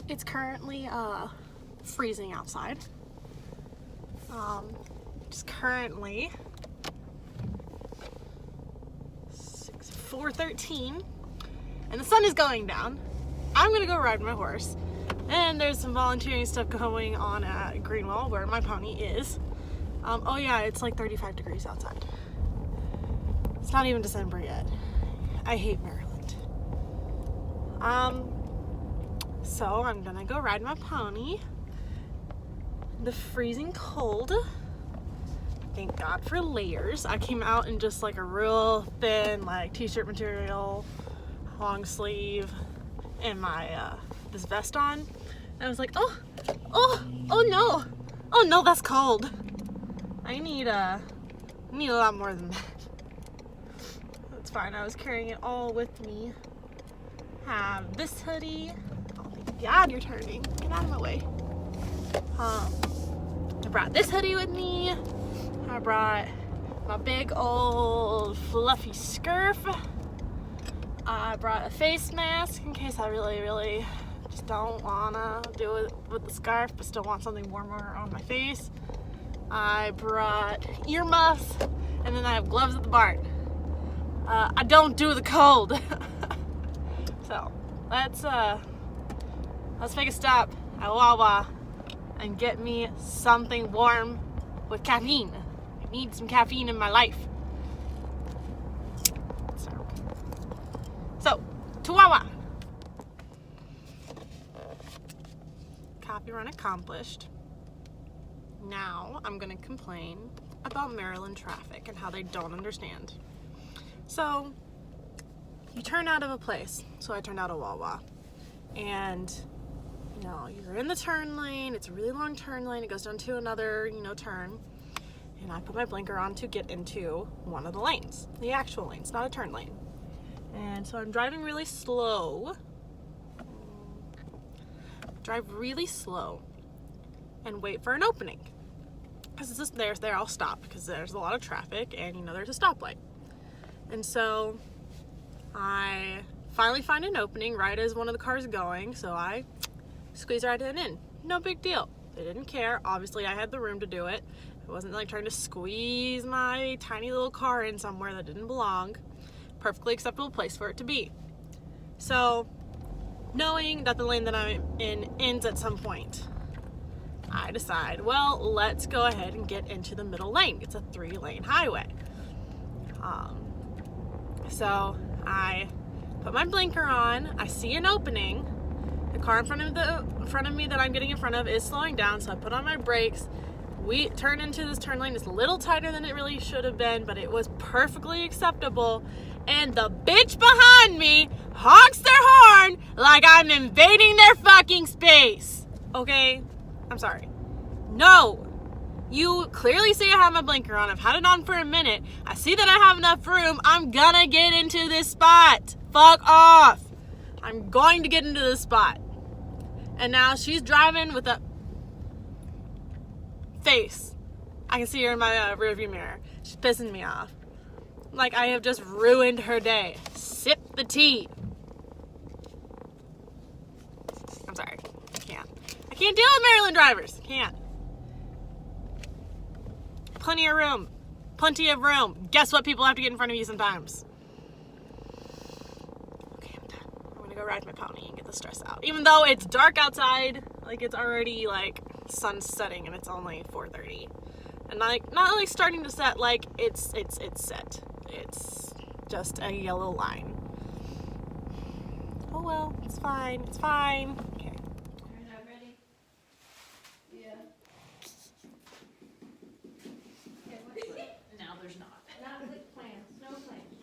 It's currently freezing outside. It's currently 4:13 and the sun is going down. I'm gonna go ride my horse, and there's some volunteering stuff going on at Greenwell where my pony is. Oh yeah, it's like 35 degrees outside. It's not even December yet. I hate Maryland. So I'm gonna go ride my pony. The freezing cold. Thank God for layers. I came out in just like a real thin like t-shirt material, long sleeve, and my this vest on. And I was like, oh no, that's cold. I need a lot more than that. That's fine. I was carrying it all with me. Have this hoodie. Oh thank God you're turning. Get out of my way. I brought this hoodie with me. I brought my big old fluffy scarf. I brought a face mask in case I really just don't wanna do it with the scarf but still want something warmer on my face. I brought earmuffs, and then I have gloves at the barn. I don't do the cold. So let's make a stop at Wawa and get me something warm with caffeine. I need some caffeine in my life. So to Wawa. Copy run accomplished. Now I'm gonna complain about Maryland traffic and how they don't understand. So you turn out of a place. So I turned out of Wawa, and you know, you're in the turn lane. It's a really long turn lane. It goes down to another, turn. And I put my blinker on to get into one of the lanes, the actual lanes, not a turn lane. And so I'm driving really slow. Drive really slow and wait for an opening. Because it's just there, I'll stop because there's a lot of traffic and there's a stoplight. And so I finally find an opening right as one of the cars going, so I squeeze right in. No big deal. They didn't care. Obviously, I had the room to do it. I wasn't like trying to squeeze my tiny little car in somewhere that didn't belong. Perfectly acceptable place for it to be. So, knowing that the lane that I'm in ends at some point, I decide, well, let's go ahead and get into the middle lane. It's a 3-lane highway. So I put my blinker on. I see an opening. The car in front of me that I'm getting in front of is slowing down, so I put on my brakes. We turn into this turn lane. It's a little tighter than it really should have been, but it was perfectly acceptable. And the bitch behind me honks their horn like I'm invading their fucking space. Okay? I'm sorry. No. You clearly see I have my blinker on. I've had it on for a minute. I see that I have enough room. I'm gonna get into this spot. Fuck off. I'm going to get into this spot. And now she's driving with a face. I can see her in my rearview mirror. She's pissing me off. Like I have just ruined her day. Sip the tea. I'm sorry. I can't deal with Maryland drivers. Can't. Plenty of room. Plenty of room. Guess what? People have to get in front of you sometimes. Okay, I'm done. I'm gonna go ride my pony and get the stress out. Even though it's dark outside, like it's already like sun setting and it's only 4:30. And like not like starting to set, like it's set. It's just a yellow line. Oh well, it's fine. It's fine. Okay. Now there's not. Not with plans, no plans.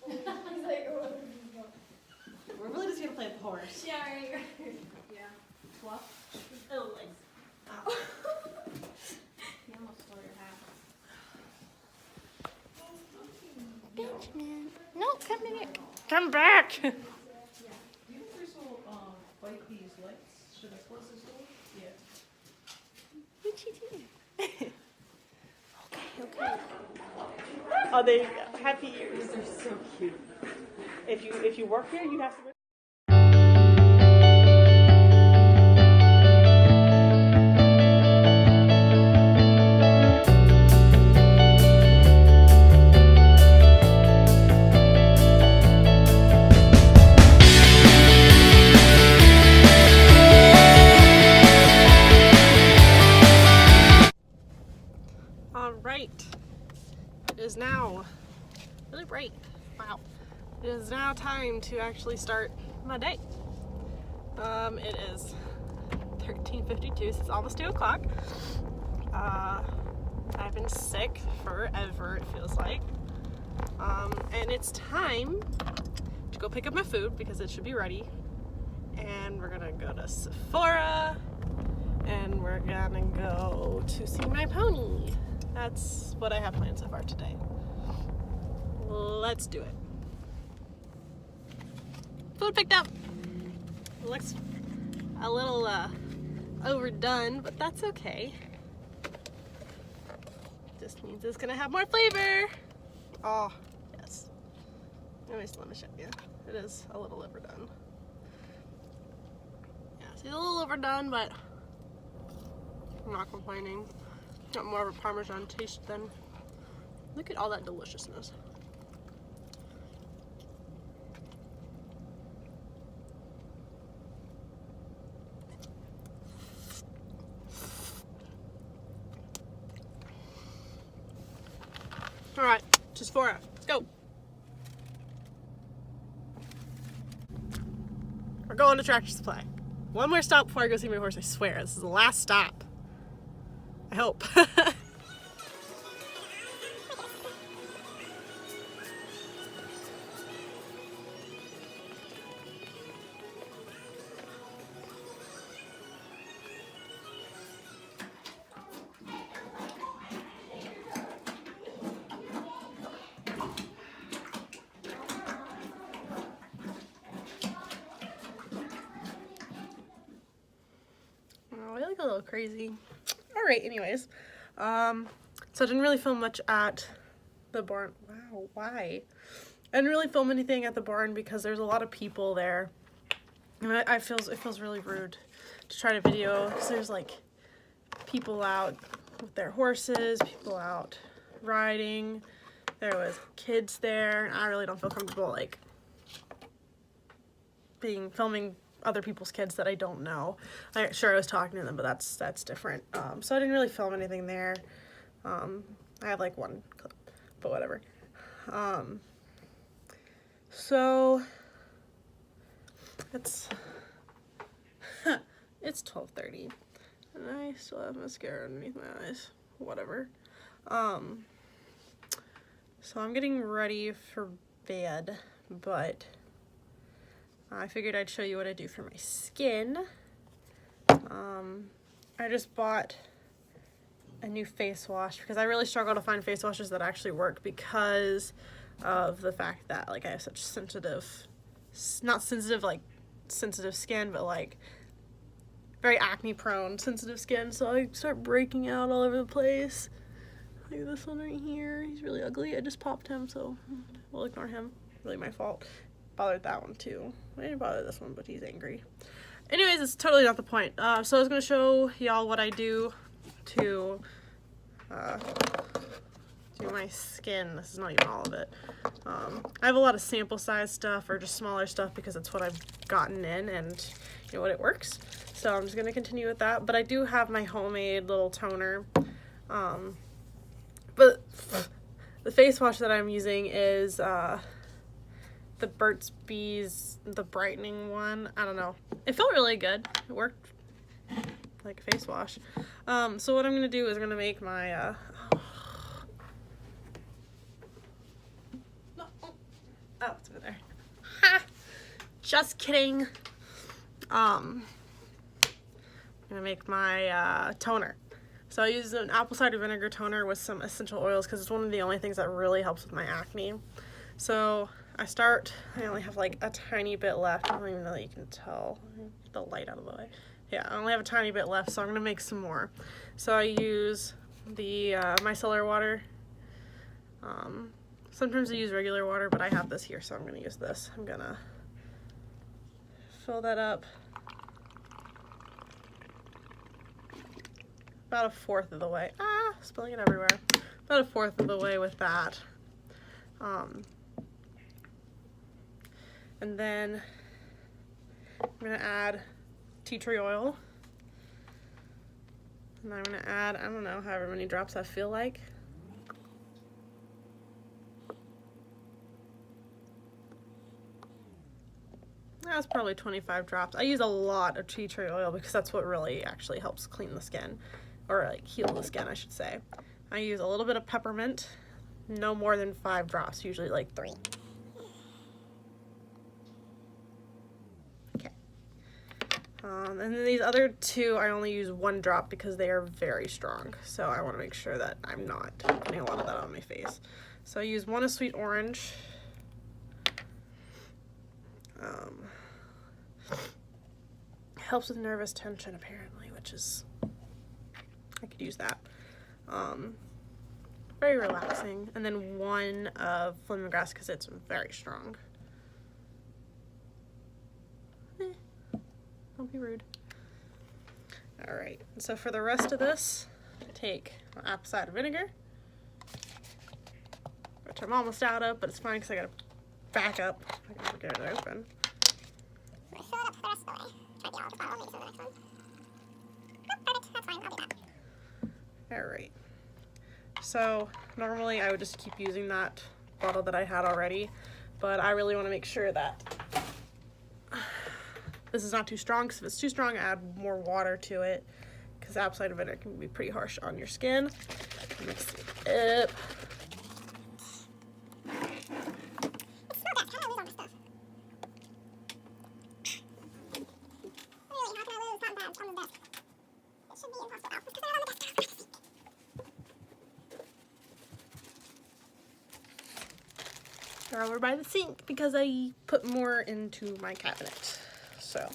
He's like, oh. We're really just gonna play the horse. Yeah, right. Yeah. Fluff. Oh, legs. Ow. You almost tore your hat. Benjamin. No, come back. Come back. You think this will fight these lights? Should I close this door? Yeah. What'd you do? Okay. Oh, there you go. happy ears. They're so cute. If you work here, you have to. All right. It is now really bright. Wow. It is now time to actually start my day. It is 13:52, so it's almost 2 o'clock. I've been sick forever, it feels like. And it's time to go pick up my food because it should be ready. And we're gonna go to Sephora and we're gonna go to see my pony. That's what I have planned so far today. Let's do it. Food picked up. Looks a little overdone, but that's okay. Just means it's gonna have more flavor. Oh, yes. Anyways, let me show you. It is a little overdone. Yeah, it's a little overdone, but I'm not complaining. Got more of a Parmesan taste than. Look at all that deliciousness. All right, to Sephora. Let's go. We're going to Tractor Supply. One more stop before I go see my horse. I swear, this is the last stop. I hope. I look a little crazy. Alright, anyways. So I didn't really film much at the barn. Wow, why? I didn't really film anything at the barn because there's a lot of people there. And it feels really rude to try to video because there's like people out with their horses, people out riding. There was kids there, and I really don't feel comfortable like filming other people's kids that I don't know. Sure, I was talking to them, but that's different. So I didn't really film anything there. I have like one clip, but whatever. So it's 12:30, and I still have mascara underneath my eyes. Whatever. So I'm getting ready for bed, but I figured I'd show you what I do for my skin. I just bought a new face wash because I really struggle to find face washes that actually work because of the fact that like I have such not sensitive like sensitive skin, but like very acne prone sensitive skin, so I start breaking out all over the place. Like this one right here, he's really ugly. I just popped him, so we'll ignore him. Really my fault. Bothered that one too. I didn't bother this one, but he's angry. Anyways, it's totally not the point. So I was gonna show y'all what I do to do my skin. This is not even all of it. I have a lot of sample size stuff or just smaller stuff because that's what I've gotten in and you know what, it works. So I'm just gonna continue with that. But I do have my homemade little toner. But the face wash that I'm using is the Burt's Bees, the brightening one. I don't know. It felt really good. It worked like a face wash. So what I'm gonna do is I'm gonna make my oh, it's over there. Ha! Just kidding. I'm gonna make my toner. So I use an apple cider vinegar toner with some essential oils because it's one of the only things that really helps with my acne. So I only have like a tiny bit left. I don't even know that you can tell. Get the light out of the way. Yeah, I only have a tiny bit left, so I'm gonna make some more. So I use the micellar water. Sometimes I use regular water, but I have this here, so I'm gonna use this. I'm gonna fill that up about 1/4 of the way. Ah, spilling it everywhere. About 1/4 of the way with that. And then I'm gonna add tea tree oil. And I'm gonna add, I don't know, however many drops I feel like. That's probably 25 drops. I use a lot of tea tree oil because that's what really actually helps clean the skin, or like heal the skin, I should say. I use a little bit of peppermint, no more than 5 drops, usually like 3. Okay. And then these other 2, I only use 1 drop because they are very strong. So I want to make sure that I'm not putting a lot of that on my face. So I use 1 of sweet orange. Helps with nervous tension apparently, which is, I could use that. Very relaxing. And then 1 of lemongrass because it's very strong. Don't be rude. Alright, so for the rest of this, take apple cider vinegar, which I'm almost out of, but it's fine because I gotta back up. I gotta get it open. Alright, so normally I would just keep using that bottle that I had already, but I really want to make sure that this is not too strong, because if it's too strong, add more water to it, because apple cider vinegar can be pretty harsh on your skin. Mix it up. They're over by the sink because I put more into my cabinet. So.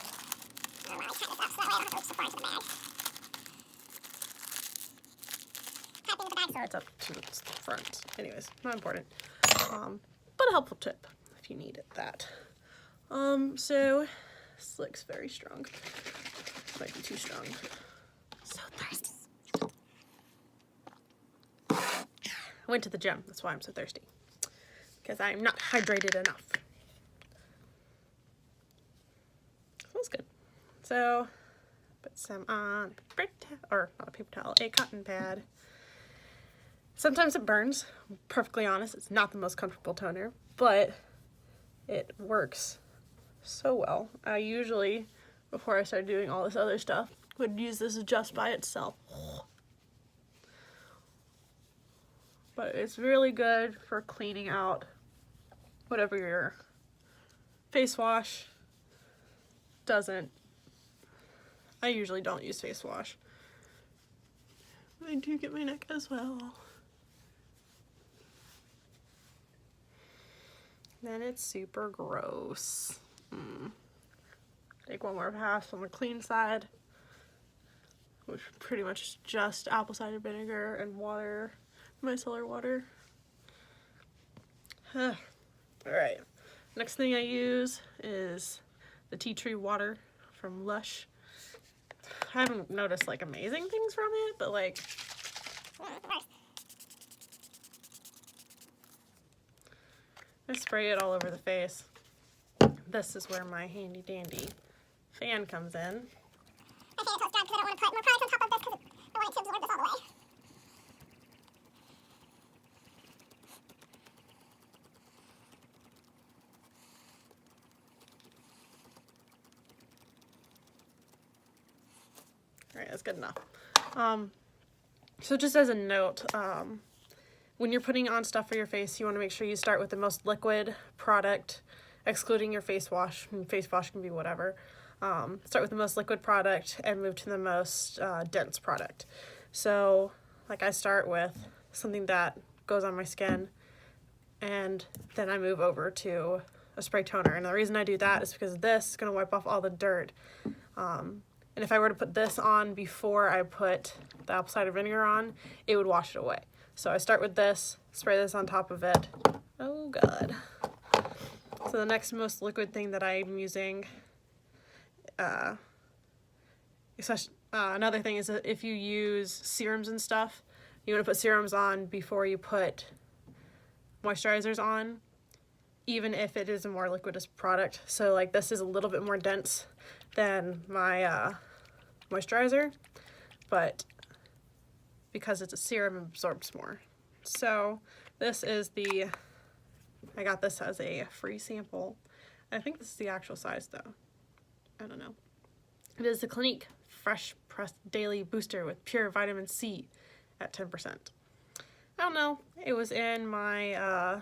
It's up to the front. Anyways, not important. But a helpful tip if you needed that. So this looks very strong. Might be too strong. So thirsty. I went to the gym, that's why I'm so thirsty. Because I'm not hydrated enough. Smells good. So, put some on paper towel, or not a paper towel, a cotton pad. Sometimes it burns. I'm perfectly honest, it's not the most comfortable toner, but it works so well. I usually, before I started doing all this other stuff, would use this just by itself. But it's really good for cleaning out whatever your face wash doesn't. I usually don't use face wash. I do get my neck as well. Then it's super gross. Take 1 more pass on the clean side, which pretty much is just apple cider vinegar and water, micellar water. Alright, next thing I use is the tea tree water from Lush. I haven't noticed like amazing things from it, but like I spray it all over the face. This is where my handy dandy fan comes in. My fan coats down because I don't want to put more product on top of this because I want it to absorb this all the way. Alright, that's good enough. So just as a note, when you're putting on stuff for your face, you want to make sure you start with the most liquid product, excluding your face wash. Face wash can be whatever. Start with the most liquid product and move to the most dense product. So, like, I start with something that goes on my skin, and then I move over to a spray toner. And the reason I do that is because this is going to wipe off all the dirt. And if I were to put this on before I put the apple cider vinegar on, it would wash it away. So I start with this, spray this on top of it, Oh God. So the next most liquid thing that I'm using, another thing is that if you use serums and stuff, you want to put serums on before you put moisturizers on, even if it is a more liquidous product. So like this is a little bit more dense than my moisturizer, but because it's a serum, it absorbs more. So this is I got this as a free sample. I think this is the actual size though. I don't know. It is the Clinique Fresh Pressed Daily Booster with pure vitamin C at 10%. I don't know. It was in my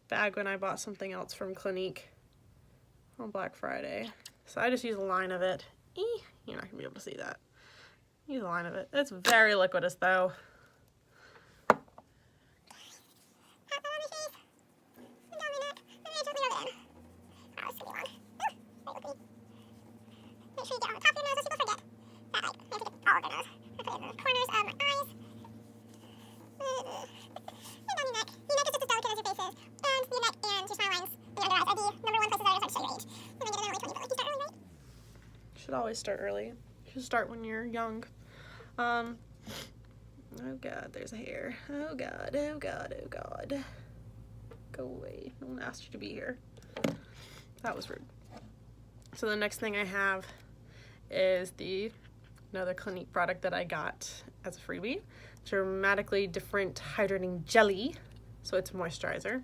bag when I bought something else from Clinique on Black Friday. So I just use a line of it. You're not going to be able to see that. Use a line of it. It's very liquidous though. Should always start early. You should start when you're young. Oh God, there's a hair. Oh God, oh God, oh God. Go away. No one asked you to be here. That was rude. So the next thing I have is another Clinique product that I got as a freebie. Dramatically Different Hydrating Jelly. So it's a moisturizer.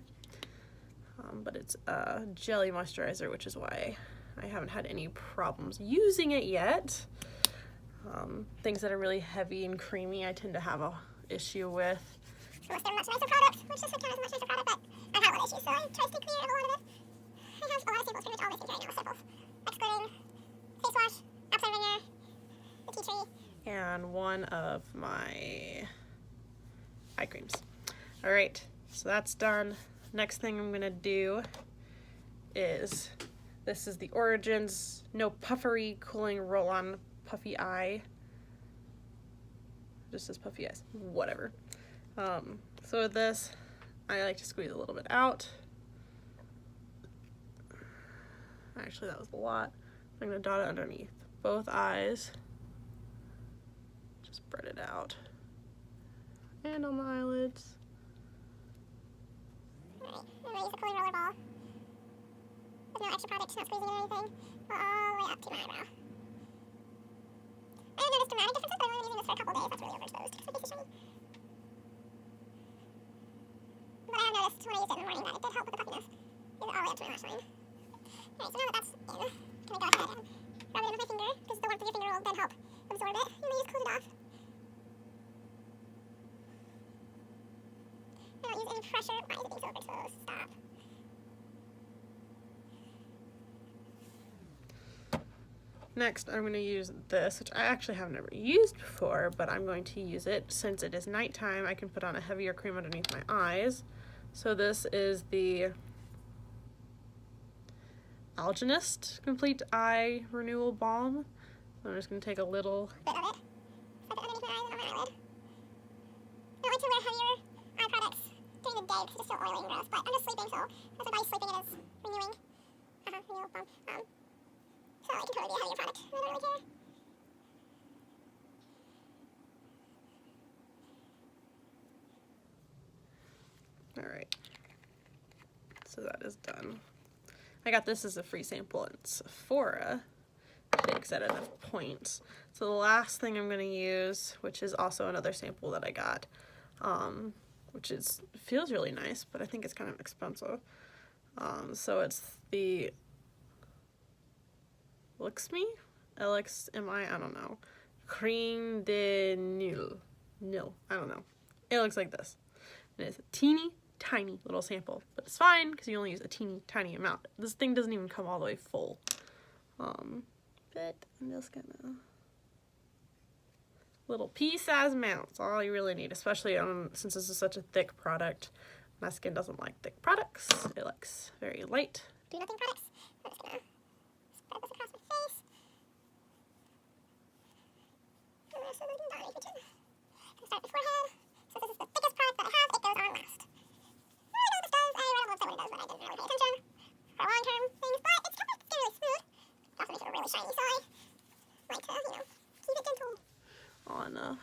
But it's a jelly moisturizer, which is why I haven't had any problems using it yet. Things that are really heavy and creamy, I tend to have a issue with. Unless they're much nicer products, which this would count as a much nicer product, but I've had a lot of issues, so I try to stay clear of a lot of it. I have a lot of samples, pretty much all my skincare right now, samples. Excluding face wash, apple cider vinegar, the tea tree. And one of my eye creams. All right, so that's done. Next thing I'm gonna do is, this is the Origins No Puffery Cooling Roll-On Puffy Eye. Just says puffy eyes, whatever. So with this, I like to squeeze a little bit out. Actually, that was a lot. I'm gonna dot it underneath both eyes. Just spread it out. And on the eyelids. Alright, I'm gonna use a cooling roller ball. With no extra product, not squeezing or anything. Go all the way up to my eyebrow. I haven't noticed dramatic differences, but I've only been using this for a couple days. That's really overexposed. It's like it's shiny. But I have noticed when I used it in the morning that it did help with the puffiness. Use it all the way up to my lash line. Alright, so now that that's in, I'm gonna go ahead and rub it in with my finger, because the warmth of your finger will then help absorb it. And then you just cool it off. I don't use any pressure. Why is it being so overexposed? Stop. Next, I'm going to use this, which I actually have never used before, but I'm going to use it since it is nighttime. I can put on a heavier cream underneath my eyes. So this is the Algenist Complete Eye Renewal Balm. I'm just going to take a little Bit of it. Slip it underneath my eyes and on my eyelid. I don't like to wear heavier eye products during the day because it's just so oily and gross, but I'm just sleeping, so as my body's sleeping, it is renewing. Renewal balm. So it can totally be a heavier product. I don't really care. Alright, so that is done. I got this as a free sample at Sephora. Takes at enough points. So the last thing I'm going to use, which is also another sample that I got, which feels really nice, but I think it's kind of expensive. So it's the Luxme? LXMI? I don't know. Crème de Nil. I don't know. It looks like this. And it's a teeny tiny little sample, but it's fine because you only use a teeny tiny amount. This thing doesn't even come all the way full. But I'm just gonna little pea-sized amounts, all you really need, especially since this is such a thick product. My skin doesn't like thick products. It likes very light. Do nothing products. I'm just gonna spread this across my face. And there's some in the region. I'm gonna start at the forehead. Since this is the thickest product that I have, it goes on last.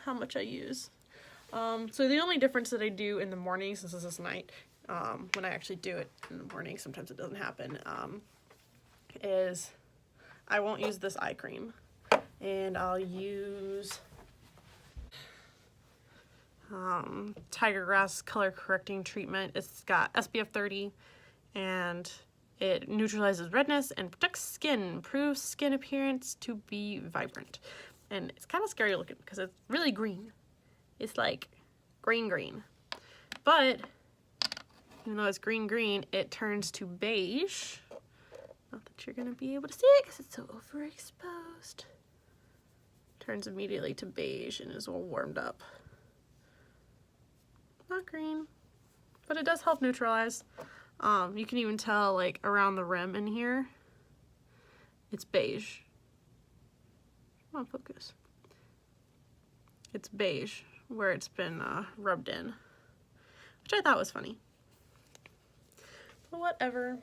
how much I use. So the only difference that I do in the morning, since this is night, when I actually do it in the morning, sometimes it doesn't happen, is I won't use this eye cream, and I'll use Tiger Grass color correcting treatment. It's got SPF 30 and it neutralizes redness and protects skin, improves skin appearance to be vibrant. And it's kind of scary looking because it's really green. It's like green. But even though it's green, it turns to beige. Not that you're gonna be able to see it because it's so overexposed. Turns immediately to beige and is all warmed up. Not green, but it does help neutralize. You can even tell like around the rim in here, it's beige. Come on, focus. It's beige where it's been rubbed in, which I thought was funny. But whatever.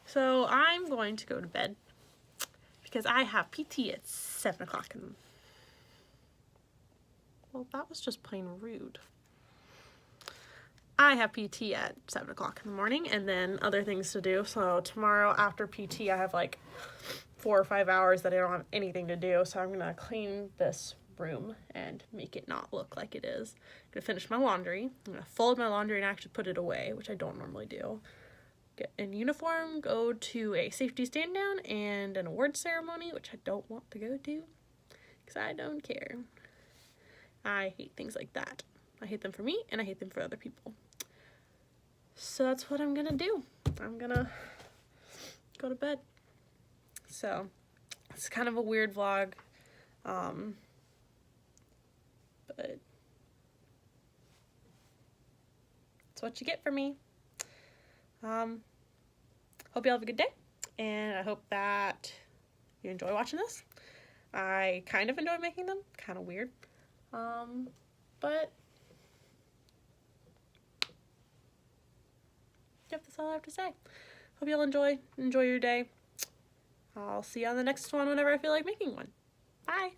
So I'm going to go to bed because I have PT at 7 o'clock. Well, that was just plain rude. I have PT at 7 o'clock in the morning and then other things to do. So tomorrow after PT, I have like 4 or 5 hours that I don't have anything to do. So I'm going to clean this room and make it not look like it is. I'm going to finish my laundry. I'm going to fold my laundry and actually put it away, which I don't normally do. Get in uniform, go to a safety stand down and an award ceremony, which I don't want to go to because I don't care. I hate things like that. I hate them for me and I hate them for other people. So that's what I'm gonna do. I'm gonna go to bed. So it's kind of a weird vlog, but it's what you get from me. Hope you all have a good day, and I hope that you enjoy watching this. I kind of enjoy making them, kind of weird, but yep, that's all I have to say. Hope you all enjoy your day. I'll see you on the next one whenever I feel like making one. Bye!